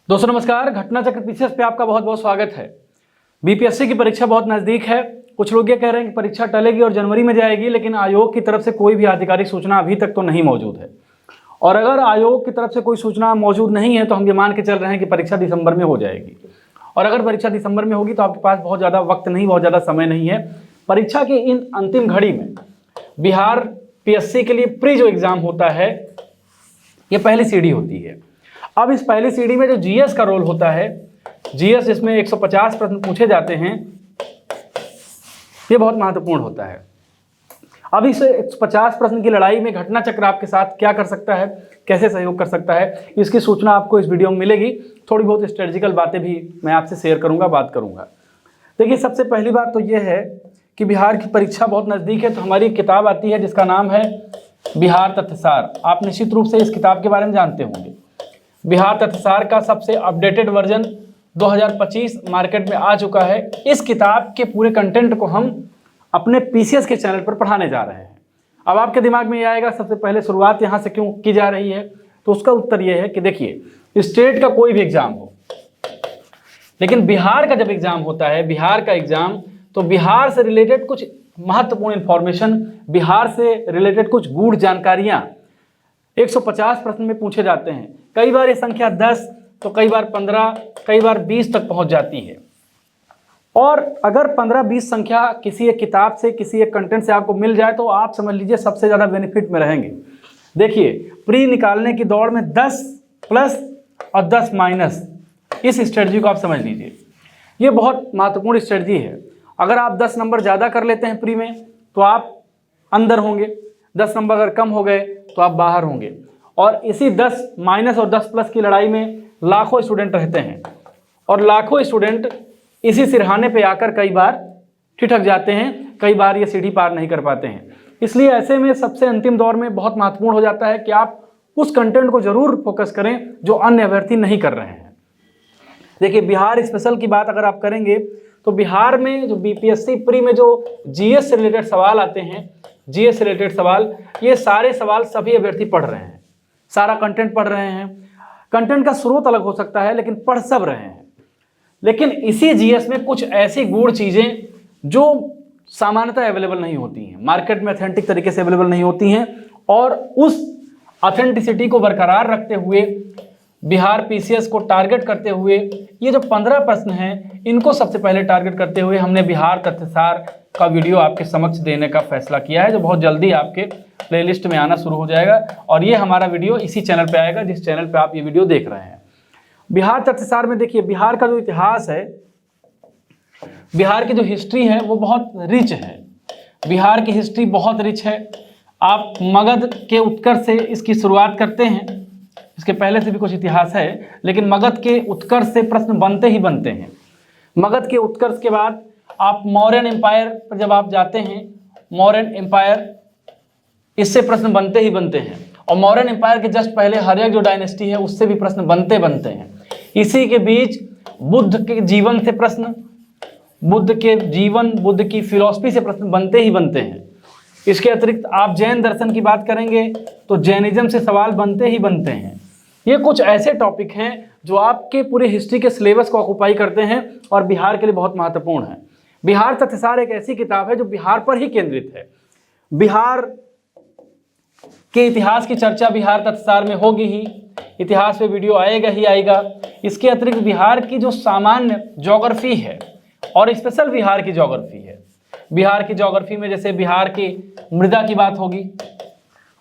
दोस्तों नमस्कार, घटना चक्र पीसीएस पे आपका बहुत बहुत स्वागत है। बीपीएससी की परीक्षा बहुत नज़दीक है। कुछ लोग ये कह रहे हैं कि परीक्षा टलेगी और जनवरी में जाएगी, लेकिन आयोग की तरफ से कोई भी आधिकारिक सूचना अभी तक तो नहीं मौजूद है। और अगर आयोग की तरफ से कोई सूचना मौजूद नहीं है तो हम ये मान के चल रहे हैं कि परीक्षा दिसंबर में हो जाएगी। और अगर परीक्षा दिसंबर में होगी तो आपके पास बहुत ज़्यादा वक्त नहीं, बहुत ज़्यादा समय नहीं है। परीक्षा की इन अंतिम घड़ी में बिहार पीएससी के लिए प्री जो एग्ज़ाम होता है, ये पहली सीढ़ी होती है। अब इस पहली सीढ़ी में जो जीएस का रोल होता है, जीएस जिसमें 150 प्रश्न पूछे जाते हैं, ये बहुत महत्वपूर्ण होता है। अब इस 150 प्रश्न की लड़ाई में घटना चक्र आपके साथ क्या कर सकता है, कैसे सहयोग कर सकता है, इसकी सूचना आपको इस वीडियो में मिलेगी। थोड़ी बहुत स्ट्रेटेजिकल बातें भी मैं आपसे शेयर करूंगा, बात करूंगा। देखिए, सबसे पहली बात तो ये है कि बिहार की परीक्षा बहुत नज़दीक है, तो हमारी एक किताब आती है जिसका नाम है बिहार तथ्यसार। आप निश्चित रूप से इस किताब के बारे में जानते होंगे। बिहार तथ्यसार का सबसे अपडेटेड वर्जन 2025 मार्केट में आ चुका है। इस किताब के पूरे कंटेंट को हम अपने पीसीएस के चैनल पर पढ़ाने जा रहे हैं। अब आपके दिमाग में ये आएगा, सबसे पहले शुरुआत यहाँ से क्यों की जा रही है, तो उसका उत्तर ये है कि देखिए, स्टेट का कोई भी एग्जाम हो, लेकिन बिहार का जब एग्जाम होता है, बिहार का एग्जाम, तो बिहार से रिलेटेड कुछ महत्वपूर्ण इंफॉर्मेशन, बिहार से रिलेटेड कुछ गूढ़ जानकारियाँ 150 प्रश्न में पूछे जाते हैं। कई बार ये संख्या 10, तो कई बार 15, कई बार 20 तक पहुंच जाती है। और अगर 15-20 संख्या किसी एक किताब से, किसी एक कंटेंट से आपको मिल जाए तो आप समझ लीजिए सबसे ज़्यादा बेनिफिट में रहेंगे। देखिए, प्री निकालने की दौड़ में 10 प्लस और 10 माइनस, इस स्ट्रेटजी को आप समझ लीजिए। ये बहुत महत्वपूर्ण स्ट्रेटजी है। अगर आप 10 नंबर ज़्यादा कर लेते हैं प्री में तो आप अंदर होंगे, 10 नंबर अगर कम हो गए तो आप बाहर होंगे। और इसी 10 माइनस और 10 प्लस की लड़ाई में लाखों स्टूडेंट रहते हैं, और लाखों स्टूडेंट इसी सिरहाने पे आकर कई बार ठिठक जाते हैं, कई बार ये सीढ़ी पार नहीं कर पाते हैं। इसलिए ऐसे में सबसे अंतिम दौर में बहुत महत्वपूर्ण हो जाता है कि आप उस कंटेंट को जरूर फोकस करें जो अन्य अभ्यर्थी नहीं कर रहे हैं। देखिए, बिहार स्पेशल की बात अगर आप करेंगे तो बिहार में जो बीपीएससी प्री में जो जीएस से रिलेटेड सवाल आते हैं, जीएस से रिलेटेड सवाल, ये सारे सवाल सभी अभ्यर्थी पढ़ रहे हैं, सारा कंटेंट पढ़ रहे हैं। कंटेंट का स्रोत अलग हो सकता है, लेकिन पढ़ सब रहे हैं। लेकिन इसी जीएस में कुछ ऐसी गूढ़ चीज़ें जो सामान्यतः अवेलेबल नहीं होती हैं, मार्केट में ऑथेंटिक तरीके से अवेलेबल नहीं होती हैं, और उस ऑथेंटिसिटी को बरकरार रखते हुए, बिहार पीसीएस को टारगेट करते हुए, ये जो 15 प्रश्न हैं, इनको सबसे पहले टारगेट करते हुए हमने बिहार तथ्यसार का वीडियो आपके समक्ष देने का फैसला किया है, जो बहुत जल्दी आपके प्लेलिस्ट में आना शुरू हो जाएगा। और ये हमारा वीडियो इसी चैनल पे आएगा जिस चैनल पे आप ये वीडियो देख रहे हैं। बिहार तथ्यसार में देखिए, बिहार का जो इतिहास है, बिहार की जो हिस्ट्री है वो बहुत रिच है। बिहार की हिस्ट्री बहुत रिच है। आप मगध के उत्कर्ष से इसकी शुरुआत करते हैं, इसके पहले से भी कुछ इतिहास है, लेकिन मगध के उत्कर्ष से प्रश्न बनते ही बनते हैं। मगध के उत्कर्ष के बाद आप मौर्यन एम्पायर पर जब आप जाते हैं, मौर्यन एम्पायर, इससे प्रश्न बनते ही बनते हैं। और मौर्यन एम्पायर के जस्ट पहले हर्यक जो डायनेस्टी है, उससे भी प्रश्न बनते बनते हैं। इसी के बीच बुद्ध के जीवन से प्रश्न, बुद्ध के जीवन, बुद्ध की फिलॉसफी से प्रश्न बनते ही बनते हैं। इसके अतिरिक्त आप जैन दर्शन की बात करेंगे तो जैनिज्म से सवाल बनते ही बनते हैं। ये कुछ ऐसे टॉपिक हैं जो आपके पूरे हिस्ट्री के सिलेबस को ऑक्युपाई करते हैं और बिहार के लिए बहुत महत्वपूर्ण है। बिहार तथ्यसार एक ऐसी किताब है जो बिहार पर ही केंद्रित है। बिहार के इतिहास की चर्चा बिहार तथ्यसार में होगी ही, इतिहास पे वीडियो आएगा ही आएगा। इसके अतिरिक्त बिहार की जो सामान्य ज्योग्राफी है और स्पेशल बिहार की ज्योग्राफी है, बिहार की ज्योग्राफी में जैसे बिहार की मृदा की बात होगी,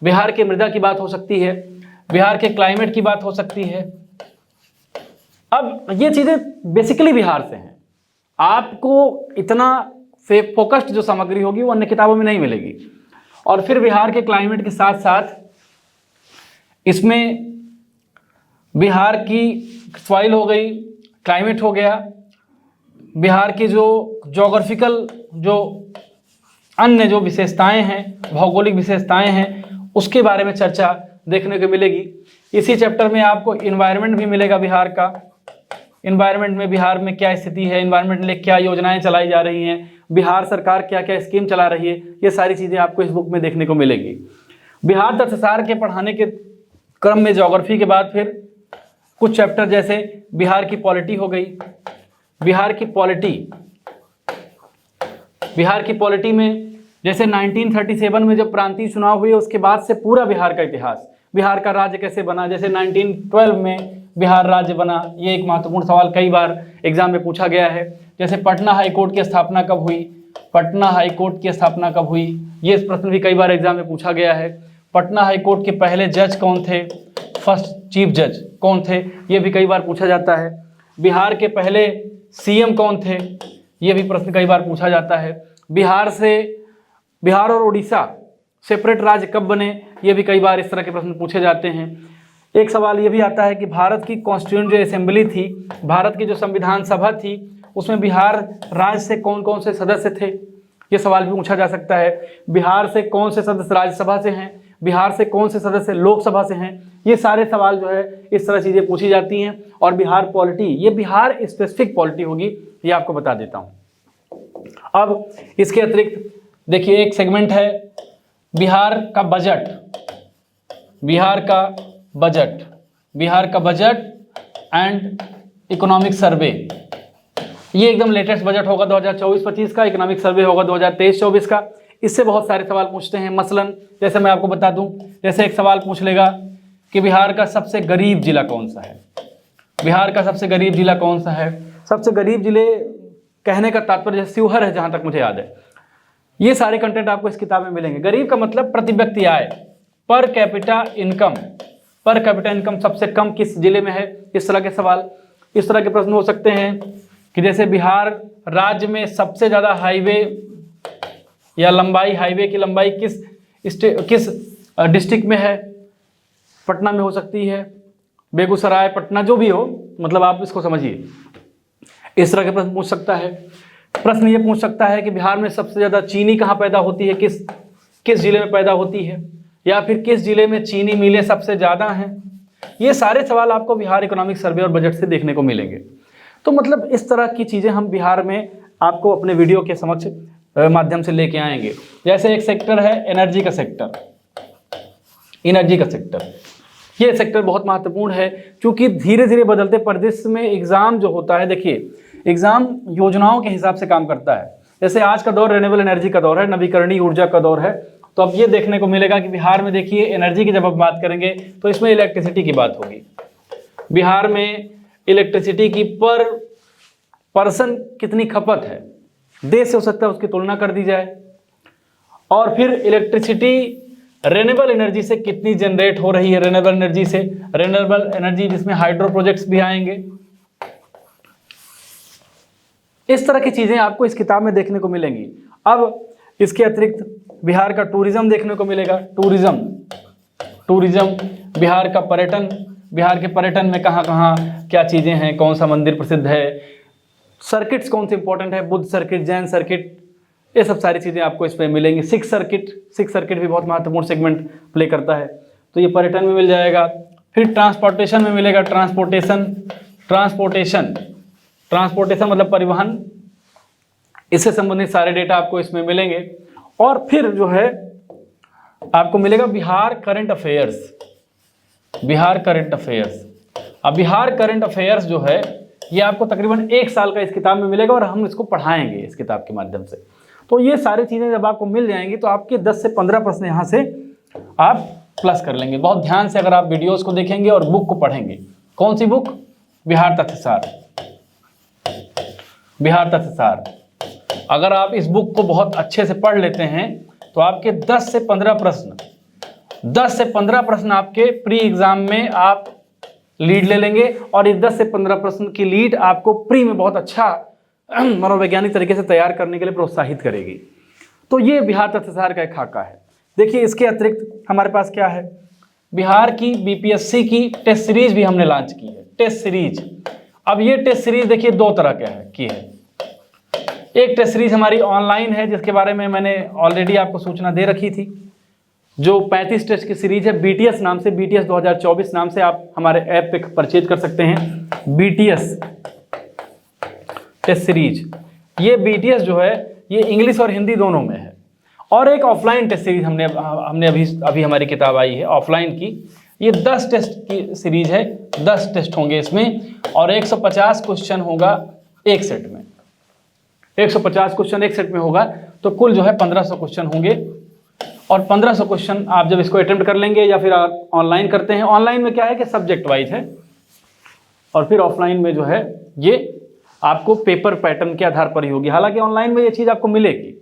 बिहार की मृदा की बात हो सकती है, बिहार के क्लाइमेट की बात हो सकती है। अब ये चीज़ें बेसिकली बिहार से हैं। आपको इतना फोकस्ड जो सामग्री होगी वो अन्य किताबों में नहीं मिलेगी। और फिर बिहार के क्लाइमेट के साथ साथ इसमें बिहार की सॉइल हो गई, क्लाइमेट हो गया, बिहार की जो ज्योग्राफिकल जो अन्य जो विशेषताएं हैं, भौगोलिक विशेषताएं हैं, उसके बारे में चर्चा देखने को मिलेगी। इसी चैप्टर में आपको इन्वायरमेंट भी मिलेगा बिहार का। इन्वायरमेंट में बिहार में क्या स्थिति है, इन्वायरमेंट में क्या योजनाएं चलाई जा रही हैं, बिहार सरकार क्या क्या स्कीम चला रही है, ये सारी चीज़ें आपको इस बुक में देखने को मिलेगी। बिहार तथ्यसार के पढ़ाने के क्रम में ज्योग्राफी के बाद फिर कुछ चैप्टर जैसे बिहार की पॉलिटी हो गई, बिहार की पॉलिटी में जैसे 1937 में जब प्रांतीय चुनाव हुए उसके बाद से पूरा बिहार का इतिहास, बिहार का राज्य कैसे बना, जैसे 1912 में बिहार राज्य बना, ये एक महत्वपूर्ण सवाल कई बार एग्जाम में पूछा गया है। जैसे पटना हाई कोर्ट की स्थापना कब हुई, पटना हाई कोर्ट की स्थापना कब हुई, ये प्रश्न भी कई बार एग्जाम में पूछा गया है। पटना हाई कोर्ट के पहले जज कौन थे, फर्स्ट चीफ जज कौन थे, ये भी कई बार पूछा जाता है। बिहार के पहले सीएम कौन थे, ये भी प्रश्न कई बार पूछा जाता है। बिहार और उड़ीसा सेपरेट राज्य कब बने, ये भी कई बार इस तरह के प्रश्न पूछे जाते हैं। एक सवाल ये भी आता है कि भारत की कॉन्स्टिट्यूएंट जो असेंबली थी, भारत की जो संविधान सभा थी, उसमें बिहार राज्य से कौन कौन से सदस्य थे, ये सवाल भी पूछा जा सकता है। बिहार से कौन से सदस्य राज्यसभा से हैं, बिहार से कौन से सदस्य लोकसभा से हैं, ये सारे सवाल जो है इस तरह चीज़ें पूछी जाती हैं। और बिहार पॉलिटी, ये बिहार स्पेसिफिक पॉलिटी होगी, ये आपको बता देता हूँ। अब इसके अतिरिक्त देखिए एक सेगमेंट है बिहार का बजट, बिहार का बजट एंड इकोनॉमिक सर्वे, ये एकदम लेटेस्ट बजट होगा 2024-25 का, इकोनॉमिक सर्वे होगा 2023-24 का। इससे बहुत सारे सवाल पूछते हैं। मसलन जैसे मैं आपको बता दूं, जैसे एक सवाल पूछ लेगा कि बिहार का सबसे गरीब जिला कौन सा है, बिहार का सबसे गरीब जिला कौन सा है। सबसे गरीब जिले कहने का तात्पर्य शिवहर है, जहाँ तक मुझे याद है। ये सारे कंटेंट आपको इस किताब में मिलेंगे। गरीब का मतलब प्रति व्यक्ति आय, पर कैपिटा इनकम सबसे कम किस जिले में है, इस तरह के सवाल, इस तरह के प्रश्न हो सकते हैं कि जैसे बिहार राज्य में सबसे ज़्यादा हाईवे या लंबाई, हाईवे की लंबाई किस डिस्ट्रिक्ट में है, पटना में हो सकती है, बेगूसराय, पटना, जो भी हो, मतलब आप इसको समझिए। इस तरह के प्रश्न पूछ सकता है। प्रश्न ये पूछ सकता है कि बिहार में सबसे ज़्यादा चीनी कहाँ पैदा होती है, किस जिले में पैदा होती है, या फिर किस जिले में चीनी मिलें सबसे ज़्यादा हैं। ये सारे सवाल आपको बिहार इकोनॉमिक सर्वे और बजट से देखने को मिलेंगे। तो मतलब इस तरह की चीज़ें हम बिहार में आपको अपने वीडियो के समक्ष माध्यम से लेके आएंगे। जैसे एक सेक्टर है एनर्जी का सेक्टर, ये सेक्टर बहुत महत्वपूर्ण है, क्योंकि धीरे धीरे बदलते परिदृश्य में एग्ज़ाम जो होता है, देखिए एग्ज़ाम योजनाओं के हिसाब से काम करता है। जैसे आज का दौर रिन्यूएबल एनर्जी का दौर है, नवीकरणीय ऊर्जा का दौर है, तो अब ये देखने को मिलेगा कि बिहार में देखिए एनर्जी की जब आप बात करेंगे तो इसमें इलेक्ट्रिसिटी की बात होगी। बिहार में इलेक्ट्रिसिटी की पर पर्सन कितनी खपत है, देश से हो सकता है उसकी तुलना कर दी जाए। और फिर इलेक्ट्रिसिटी रिन्यूएबल एनर्जी से कितनी जनरेट हो रही है, रिन्यूएबल एनर्जी जिसमें हाइड्रो प्रोजेक्ट्स भी आएंगे। इस तरह की चीज़ें आपको इस किताब में देखने को मिलेंगी। अब इसके अतिरिक्त बिहार का टूरिज्म देखने को मिलेगा। टूरिज्म, बिहार का पर्यटन, बिहार के पर्यटन में कहाँ कहाँ क्या चीज़ें हैं, कौन सा मंदिर प्रसिद्ध है, सर्किट्स कौन से इंपॉर्टेंट है, बुद्ध सर्किट, जैन सर्किट, ये सब सारी चीज़ें आपको इसमें मिलेंगी। सिख सर्किट भी बहुत महत्वपूर्ण सेगमेंट प्ले करता है, तो ये पर्यटन में मिल जाएगा। फिर ट्रांसपोर्टेशन में मिलेगा, ट्रांसपोर्टेशन मतलब परिवहन, इससे संबंधित सारे डेटा आपको इसमें मिलेंगे। और फिर जो है आपको मिलेगा बिहार करंट अफेयर्स। अब बिहार करंट अफेयर्स जो है ये आपको तकरीबन 1 साल का इस किताब में मिलेगा और हम इसको पढ़ाएंगे इस किताब के माध्यम से। तो ये सारी चीज़ें जब आपको मिल जाएंगी तो आपके 10 से 15 प्रश्न यहाँ से आप प्लस कर लेंगे। बहुत ध्यान से अगर आप वीडियोस को देखेंगे और बुक को पढ़ेंगे। कौन सी बुक? बिहार तथ्यसार। अगर आप इस बुक को बहुत अच्छे से पढ़ लेते हैं तो आपके 10 से 15 प्रश्न आपके प्री एग्जाम में आप लीड ले लेंगे, और ये 10 से 15 प्रश्न की लीड आपको प्री में बहुत अच्छा मनोवैज्ञानिक तरीके से तैयार करने के लिए प्रोत्साहित करेगी। तो ये बिहार तथ्यसार का एक खाका है। देखिए इसके अतिरिक्त हमारे पास क्या है, बिहार की बीपीएससी की टेस्ट सीरीज भी हमने लॉन्च की है। टेस्ट सीरीज, अब ये टेस्ट सीरीज देखिए 2 तरह की है। एक टेस्ट सीरीज हमारी ऑनलाइन है, जिसके बारे में मैंने ऑलरेडी आपको सूचना दे रखी थी, जो 35 टेस्ट की सीरीज है। बीटीएस नाम से, बीटीएस 2024 नाम से आप हमारे ऐप पे परचेज कर सकते हैं। बीटीएस टेस्ट सीरीज, ये बीटीएस जो है ये इंग्लिश और हिंदी दोनों में है। और एक ऑफलाइन टेस्ट सीरीज हमने अभी हमारी किताब आई है ऑफलाइन की, ये 10 टेस्ट की सीरीज है, 10 टेस्ट होंगे इसमें और 150 क्वेश्चन होगा एक सेट में। 150 क्वेश्चन एक सेट में होगा तो कुल जो है 1500 क्वेश्चन होंगे। और 1500 क्वेश्चन आप जब इसको अटेम्प्ट कर लेंगे या फिर आप ऑनलाइन करते हैं, ऑनलाइन में क्या है कि सब्जेक्ट वाइज है और फिर ऑफलाइन में जो है ये आपको पेपर पैटर्न के आधार पर ही होगी। हालांकि ऑनलाइन में ये चीज़ आपको मिलेगी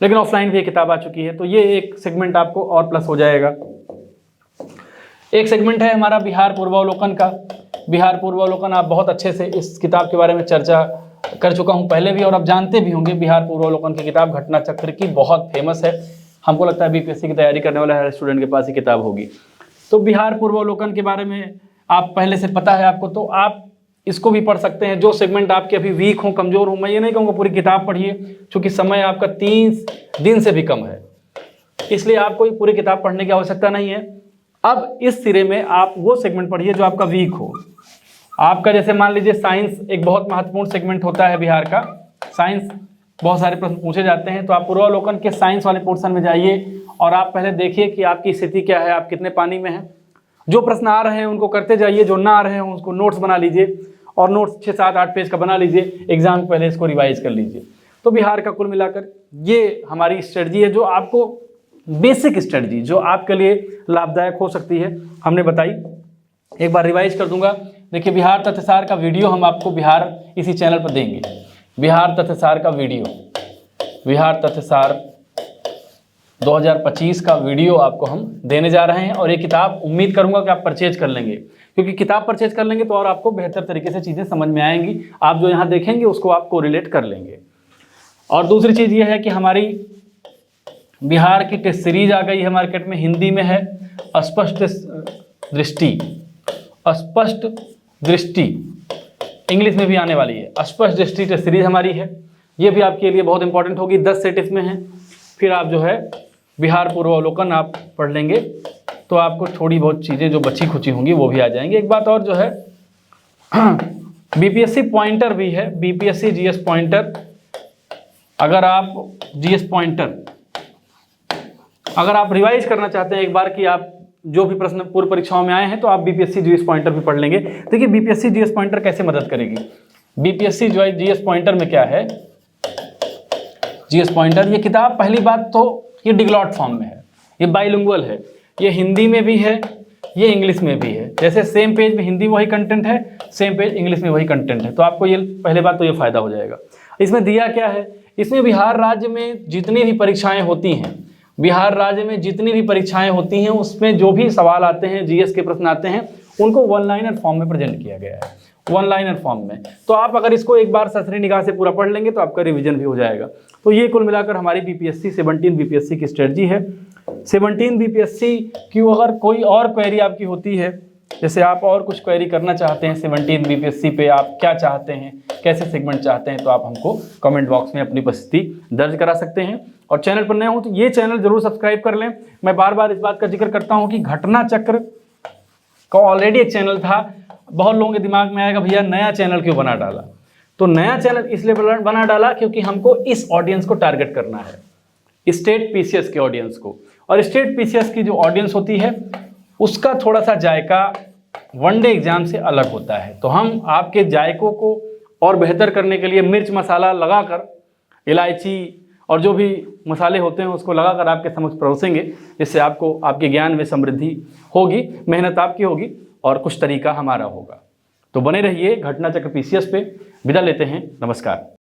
लेकिन ऑफलाइन भी ये किताब आ चुकी है, तो ये एक सेगमेंट आपको और प्लस हो जाएगा। एक सेगमेंट है हमारा बिहार पूर्वावलोकन का। बिहार पूर्वावलोकन आप बहुत अच्छे से इस किताब के बारे में चर्चा कर चुका हूं पहले भी और आप जानते भी होंगे। बिहार पूर्वावलोकन की किताब घटना चक्र की बहुत फेमस है, हमको लगता है बीपीएससी की तैयारी करने वाले हर स्टूडेंट के पास ही किताब होगी। तो बिहार पूर्वावलोकन के बारे में आप पहले से पता है आपको, तो आप इसको भी पढ़ सकते हैं। जो सेगमेंट आपके अभी वीक हो, कमज़ोर हो, मैं ये नहीं कहूँगा पूरी किताब पढ़िए, क्योंकि समय आपका 3 दिन से भी कम है, इसलिए आपको पूरी किताब पढ़ने की आवश्यकता नहीं है। अब इस सिरे में आप वो सेगमेंट पढ़िए जो आपका वीक हो। आपका जैसे मान लीजिए साइंस एक बहुत महत्वपूर्ण सेगमेंट होता है बिहार का, साइंस बहुत सारे प्रश्न पूछे जाते हैं, तो आप पूर्वावलोकन के साइंस वाले पोर्शन में जाइए और आप पहले देखिए कि आपकी स्थिति क्या है, आप कितने पानी में हैं। जो प्रश्न आ रहे हैं उनको करते जाइए, जो ना आ रहे हैं उसको नोट्स बना लीजिए और नोट्स 6, 7, 8 पेज का बना लीजिए, एग्जाम के पहले इसको रिवाइज कर लीजिए। तो बिहार का कुल मिलाकर ये हमारी स्ट्रेटजी है, जो आपको बेसिक स्ट्रेटजी जो आपके लिए लाभदायक हो सकती है हमने बताई। एक बार रिवाइज कर दूंगा। देखिए बिहार तथ्यसार का वीडियो हम आपको बिहार इसी चैनल पर देंगे। बिहार तथ्यसार का वीडियो, बिहार तथ्यसार 2025 का वीडियो आपको हम देने जा रहे हैं और ये किताब उम्मीद करूंगा कि आप परचेज कर लेंगे, क्योंकि किताब परचेज कर लेंगे तो और आपको बेहतर तरीके से चीज़ें समझ में आएंगी। आप जो यहाँ देखेंगे उसको आप कोरिलेट कर लेंगे। और दूसरी चीज़ ये है कि हमारी बिहार की टेस्ट सीरीज आ गई है मार्केट में, हिंदी में है स्पष्ट दृष्टि, स्पष्ट दृष्टि, इंग्लिश में भी आने वाली है। स्पष्ट दृष्टि टेस्ट सीरीज हमारी है, ये भी आपके लिए बहुत इंपॉर्टेंट होगी। 10 सेट इसमें है। फिर आप जो है बिहार पूर्वावलोकन आप पढ़ लेंगे तो आपको थोड़ी बहुत चीज़ें जो बची खुची होंगी वो भी आ जाएंगी। एक बात और जो है बीपीएससी पॉइंटर भी है, बीपीएससी जीएस पॉइंटर। अगर आप जीएस पॉइंटर अगर आप रिवाइज करना चाहते हैं एक बार कि आप जो भी प्रश्न पूर्व परीक्षाओं में आए हैं, तो आप बीपीएससी जीएस पॉइंटर भी पढ़ लेंगे। देखिए बीपीएससी जीएस पॉइंटर कैसे मदद करेगी। बीपीएससी जो है जीएस पॉइंटर में क्या है, जीएस पॉइंटर ये किताब पहली बात तो ये डिग्लॉट फॉर्म में है, ये बाइलिंगुअल है, ये हिंदी में भी है, ये इंग्लिश में भी है। जैसे सेम पेज में हिंदी वही कंटेंट है, सेम पेज इंग्लिश में वही कंटेंट है, तो आपको ये पहले बात तो ये फायदा हो जाएगा। इसमें दिया क्या है, इसमें बिहार राज्य में जितनी भी परीक्षाएं होती हैं, बिहार राज्य में जितनी भी परीक्षाएं होती हैं उसमें जो भी सवाल आते हैं, जीएस के प्रश्न आते हैं, उनको वन लाइनर फॉर्म में प्रेजेंट किया गया है, वन लाइनर फॉर्म में। तो आप अगर इसको एक बार सरसरी निगाह से पूरा पढ़ लेंगे तो आपका रिवीजन भी हो जाएगा। तो ये कुल मिलाकर हमारी बीपीएससी 17 बीपीएससी की स्ट्रेटजी है। 17 बीपीएससी की अगर कोई और क्वेरी आपकी होती है, जैसे आप और कुछ क्वेरी करना चाहते हैं 17 बीपीएससी पे, आप क्या चाहते हैं, कैसे सेगमेंट चाहते हैं, तो आप हमको कमेंट बॉक्स में अपनी उपस्थिति दर्ज करा सकते हैं। और चैनल पर नए हो तो ये चैनल जरूर सब्सक्राइब कर लें। मैं बार बार इस बात का जिक्र करता हूँ कि घटना चक्र का ऑलरेडी एक चैनल था। बहुत लोगों के दिमाग में आएगा भैया नया चैनल क्यों बना डाला, तो नया चैनल इसलिए बना डाला क्योंकि हमको इस ऑडियंस को टारगेट करना है, स्टेट पीसीएस के ऑडियंस को। और स्टेट पीसीएस की जो ऑडियंस होती है उसका थोड़ा सा जायका वनडे एग्जाम से अलग होता है। तो हम आपके जायकों को और बेहतर करने के लिए मिर्च मसाला लगाकर, इलायची और जो भी मसाले होते हैं उसको लगाकर आपके समक्ष परोसेंगे, जिससे आपको आपके ज्ञान में समृद्धि होगी, मेहनत आपकी होगी और कुछ तरीका हमारा होगा। तो बने रहिए घटना चक्र पीसीएस पे। विदा लेते हैं, नमस्कार।